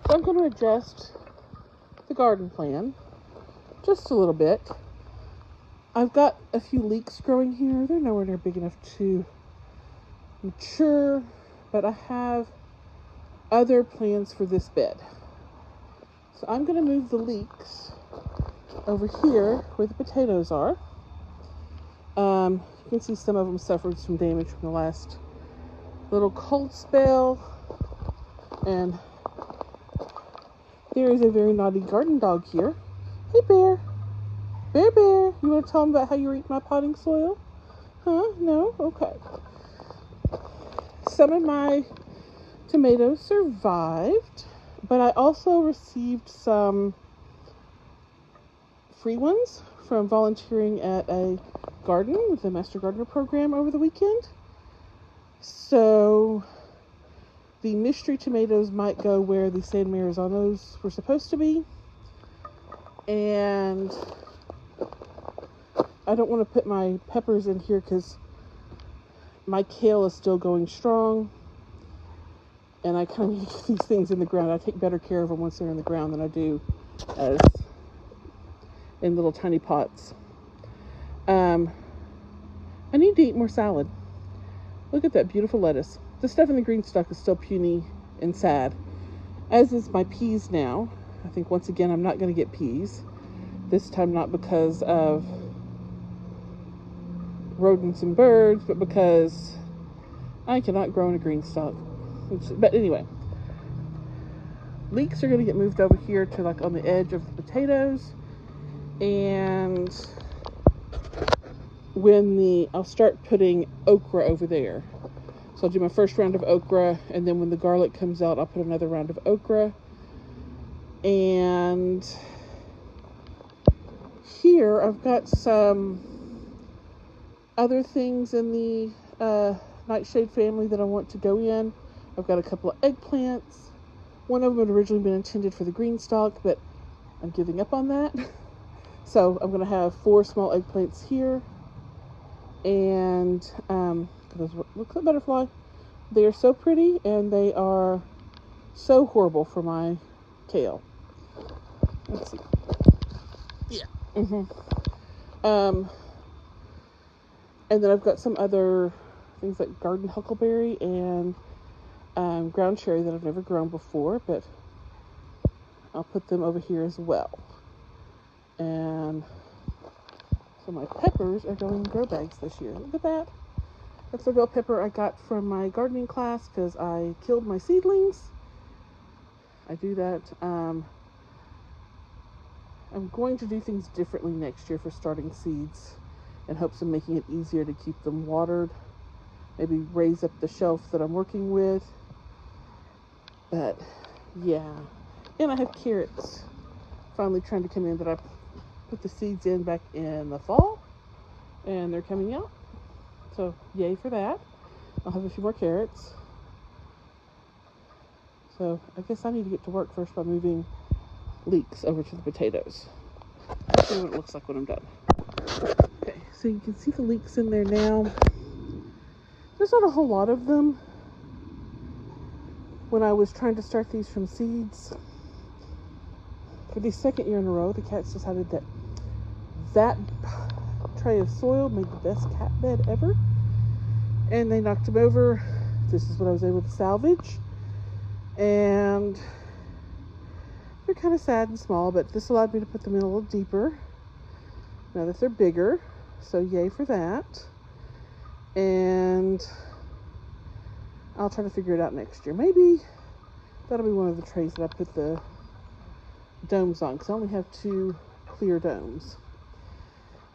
So I'm going to adjust the garden plan just a little bit. I've got a few leeks growing here. They're nowhere near big enough to mature, but I have other plans for this bed. So I'm going to move the leeks over here where the potatoes are. You can see some of them suffered some damage from the last little cold spell. And there is a very naughty garden dog here. Hey, Bear. Bear, Bear. You want to tell him about how you eat my potting soil? Huh? No? Okay. Some of my tomatoes survived, but I also received some free ones from volunteering at a garden with the Master Gardener program over the weekend. So the mystery tomatoes might go where the San Marizanos were supposed to be. And I don't want to put my peppers in here because my kale is still going strong. And I kind of need these things in the ground. I take better care of them once they're in the ground than I do as in little tiny pots. I need to eat more salad. Look at that beautiful lettuce. The stuff in the green stock is still puny and sad, as is my peas now. I think once again I'm not going to get peas. This time not because of rodents and birds, but because I cannot grow in a green stock. But anyway, leeks are going to get moved over here to like on the edge of the potatoes. And I'll start putting okra over there. So I'll do my first round of okra, and then when the garlic comes out, I'll put another round of okra. And here I've got some other things in the nightshade family that I want to go in. I've got a couple of eggplants. One of them had originally been intended for the green stalk, but I'm giving up on that. So I'm going to have 4 small eggplants here. And look at the butterfly. They are so pretty, and they are so horrible for my kale. Let's see. Yeah. And then I've got some other things like garden huckleberry and ground cherry that I've never grown before, but I'll put them over here as well. And so my peppers are going in grow bags this year. Look at that. That's a bell pepper I got from my gardening class because I killed my seedlings. I do that. I'm going to do things differently next year for starting seeds in hopes of making it easier to keep them watered. Maybe raise up the shelf that I'm working with. But yeah. And I have carrots finally trying to come in that I put the seeds in back in the fall, and they're coming out. So yay for that. I'll have a few more carrots. So I guess I need to get to work first by moving leeks over to the potatoes. Let's see what it looks like when I'm done. Okay, so you can see the leeks in there now. There's not a whole lot of them. When I was trying to start these from seeds, for the second year in a row, the cats decided that tray of soil made the best cat bed ever. And they knocked them over. This is what I was able to salvage. And they're kind of sad and small, but this allowed me to put them in a little deeper now that they're bigger. So yay for that. And I'll try to figure it out next year. Maybe that'll be one of the trays that I put the domes on, because I only have 2 clear domes.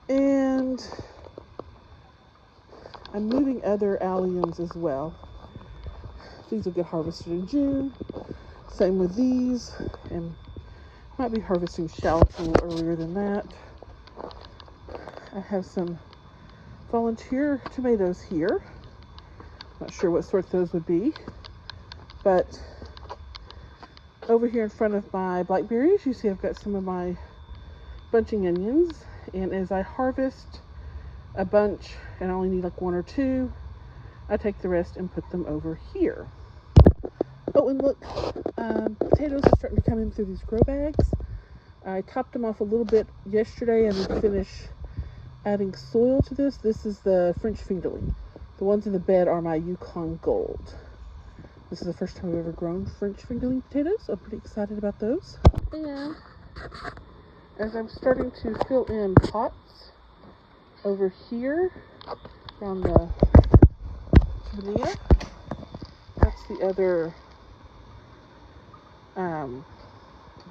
And I'm moving other alliums as well. These will get harvested in June. Same with these, and might be harvesting shallots a little earlier than that. I have some volunteer tomatoes here. Not sure what sort those would be, but over here in front of my blackberries, you see I've got some of my bunching onions, and as I harvest a bunch and I only need like 1 or 2, I take the rest and put them over here. Oh, and look, potatoes are starting to come in through these grow bags. I topped them off a little bit yesterday and then finished adding soil to this. This is the French fingerling. The ones in the bed are my Yukon Gold. This is the first time I've ever grown French fingerling potatoes. I'm pretty excited about those. And as I'm starting to fill in pots over here around the chimenea, that's the other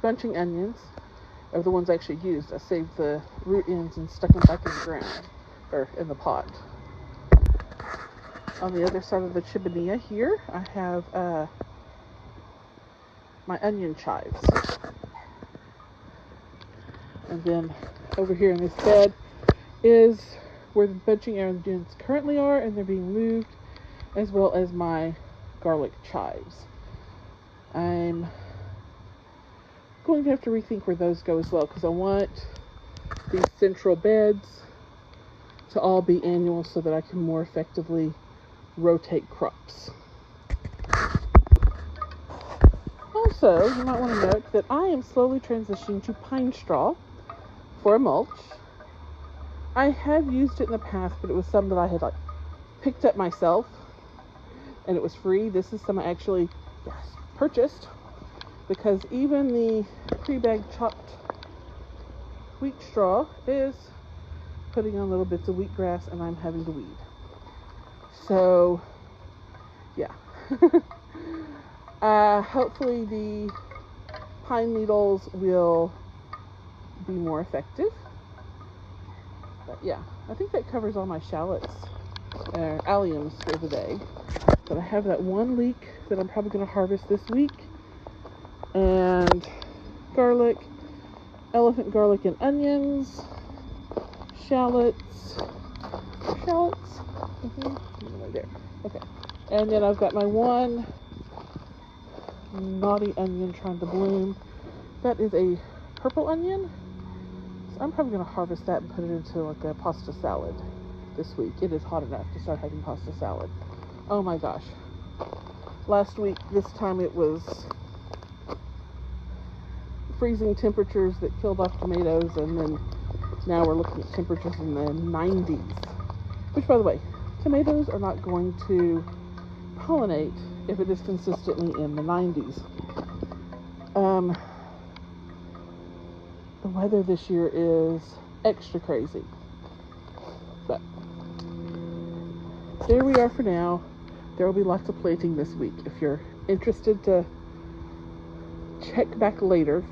bunching onions are the ones I actually used. I saved the root ends and stuck them back in the ground, or in the pot. On the other side of the chimenea here, I have my onion chives. And then over here in this bed is where the bunching onions currently are, and they're being moved, as well as my garlic chives. I'm going to have to rethink where those go as well, because I want these central beds to all be annual so that I can more effectively rotate crops. Also, you might want to note that I am slowly transitioning to pine straw for a mulch. I have used it in the past, but it was some that I had picked up myself, and it was free. This is some I actually purchased, because even the pre-bag chopped wheat straw is putting on little bits of wheatgrass, and I'm having to weed. So, yeah. Hopefully the pine needles will be more effective. But yeah, I think that covers all my shallots, alliums for the day. But I have that one leek that I'm probably going to harvest this week, and garlic, elephant garlic and onions, shallots, right there, okay. And then I've got my one naughty onion trying to bloom. That is a purple onion, so I'm probably going to harvest that and put it into like a pasta salad this week. It is hot enough to start having pasta salad. Oh my gosh, last week this time it was freezing temperatures that killed off tomatoes, and then now we're looking at temperatures in the 90s, which, by the way, tomatoes are not going to pollinate if it is consistently in the 90s. The weather this year is extra crazy, but there we are for now. There will be lots of planting this week. If you're interested to check back later